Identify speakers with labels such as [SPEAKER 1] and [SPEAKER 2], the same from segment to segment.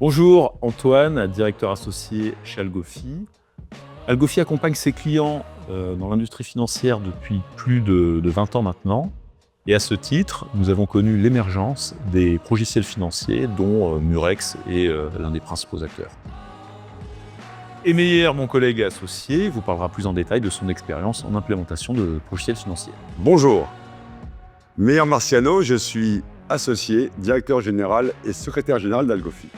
[SPEAKER 1] Bonjour, Antoine, directeur associé chez Algofi. Algofi accompagne ses clients dans l'industrie financière depuis plus de 20 ans maintenant. Et à ce titre, nous avons connu l'émergence des logiciels financiers dont Murex est l'un des principaux acteurs. Et Meyer, mon collègue associé, vous parlera plus en détail de son expérience en implémentation de logiciels financiers.
[SPEAKER 2] Bonjour, Meyer Marciano, je suis associé, directeur général et secrétaire général d'Algofi.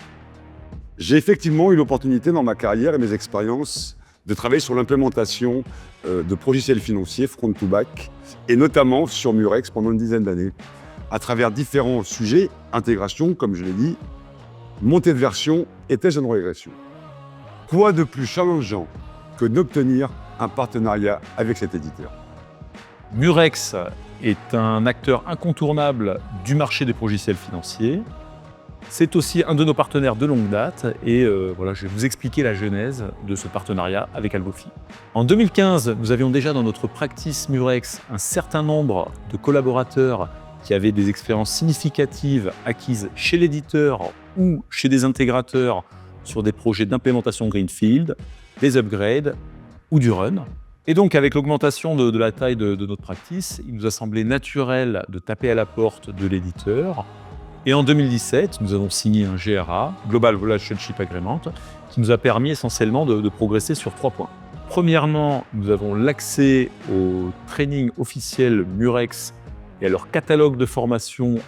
[SPEAKER 2] J'ai effectivement eu l'opportunité dans ma carrière et mes expériences de travailler sur l'implémentation de logiciels financiers front-to-back et notamment sur Murex pendant une dizaine d'années à travers différents sujets, intégration, comme je l'ai dit, montée de version et test de régression. Quoi de plus challengeant que d'obtenir un partenariat avec cet éditeur?
[SPEAKER 1] Murex est un acteur incontournable du marché des logiciels financiers. C'est aussi un de nos partenaires de longue date et voilà, je vais vous expliquer la genèse de ce partenariat avec Algofi. En 2015, nous avions déjà dans notre practice Murex un certain nombre de collaborateurs qui avaient des expériences significatives acquises chez l'éditeur ou chez des intégrateurs sur des projets d'implémentation Greenfield, des upgrades ou du run. Et donc, avec l'augmentation de la taille de notre practice, il nous a semblé naturel de taper à la porte de l'éditeur. Et en 2017, nous avons signé un GRA, Global Relationship Agreement, qui nous a permis essentiellement de progresser sur 3 points. Premièrement, nous avons l'accès au training officiel Murex et à leur catalogue de formation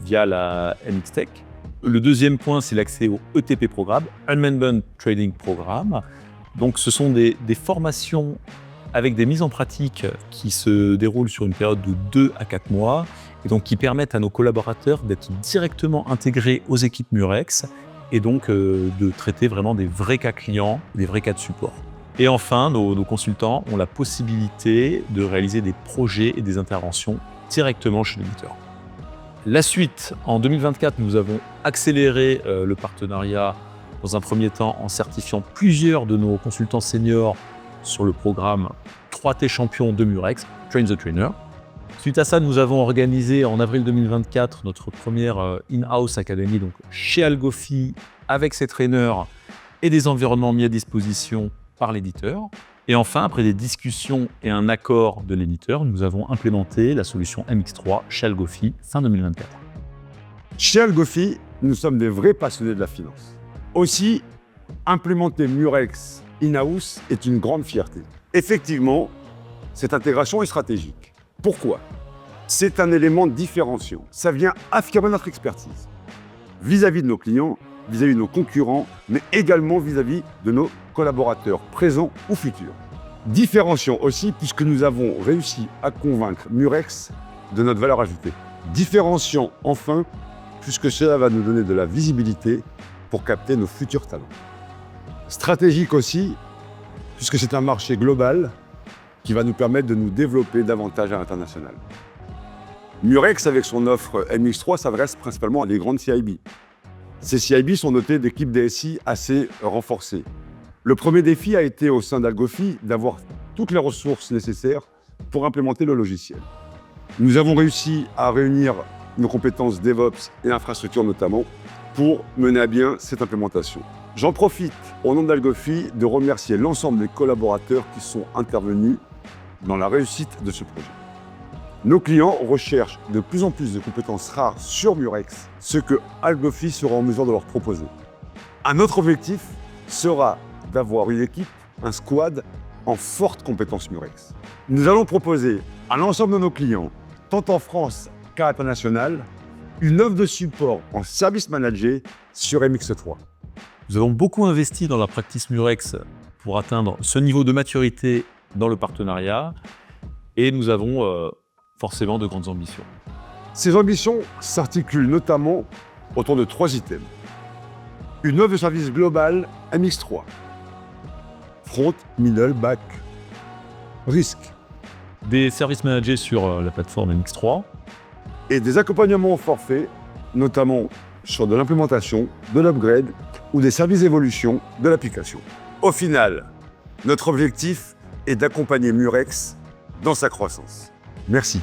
[SPEAKER 1] via la MXTech. Le deuxième point, c'est l'accès au ETP programme, Unmanned Trading Programme. Donc, ce sont des formations avec des mises en pratique qui se déroulent sur une période de 2 à 4 mois et donc qui permettent à nos collaborateurs d'être directement intégrés aux équipes Murex et donc de traiter vraiment des vrais cas clients, des vrais cas de support. Et enfin, nos consultants ont la possibilité de réaliser des projets et des interventions directement chez l'éditeur. La suite, en 2024, nous avons accéléré le partenariat dans un premier temps en certifiant plusieurs de nos consultants seniors sur le programme 3T champion de Murex, Train the Trainer. Suite à ça, nous avons organisé en avril 2024 notre première in-house academy donc chez Algofi avec ses traîneurs et des environnements mis à disposition par l'éditeur. Et enfin, après des discussions et un accord de l'éditeur, nous avons implémenté la solution MX3 chez Algofi fin 2024.
[SPEAKER 2] Chez Algofi, nous sommes des vrais passionnés de la finance. Aussi, implémenter Murex in-house est une grande fierté. Effectivement, cette intégration est stratégique. Pourquoi? C'est un élément différenciant. Ça vient affirmer notre expertise vis-à-vis de nos clients, vis-à-vis de nos concurrents, mais également vis-à-vis de nos collaborateurs présents ou futurs. Différenciant aussi puisque nous avons réussi à convaincre Murex de notre valeur ajoutée. Différenciant enfin puisque cela va nous donner de la visibilité pour capter nos futurs talents. Stratégique aussi, puisque c'est un marché global qui va nous permettre de nous développer davantage à l'international. Murex, avec son offre MX3, s'adresse principalement à des grandes CIB. Ces CIB sont dotées d'équipes DSI assez renforcées. Le premier défi a été au sein d'Algofi d'avoir toutes les ressources nécessaires pour implémenter le logiciel. Nous avons réussi à réunir nos compétences DevOps et infrastructure notamment pour mener à bien cette implémentation. J'en profite au nom d'Algofi de remercier l'ensemble des collaborateurs qui sont intervenus dans la réussite de ce projet. Nos clients recherchent de plus en plus de compétences rares sur Murex, ce que Algofi sera en mesure de leur proposer. Un autre objectif sera d'avoir une équipe, un squad en forte compétence Murex. Nous allons proposer à l'ensemble de nos clients, tant en France qu'à l'international, une offre de support en service managé sur MX3.
[SPEAKER 1] Nous avons beaucoup investi dans la practice Murex pour atteindre ce niveau de maturité dans le partenariat et nous avons forcément de grandes ambitions.
[SPEAKER 2] Ces ambitions s'articulent notamment autour de 3 items. Une offre de service globale MX3, front, middle, back, risque.
[SPEAKER 1] Des services managés sur la plateforme MX3.
[SPEAKER 2] Et des accompagnements au forfait, notamment sur de l'implémentation, de l'upgrade ou des services d'évolution de l'application. Au final, notre objectif est d'accompagner Murex dans sa croissance. Merci.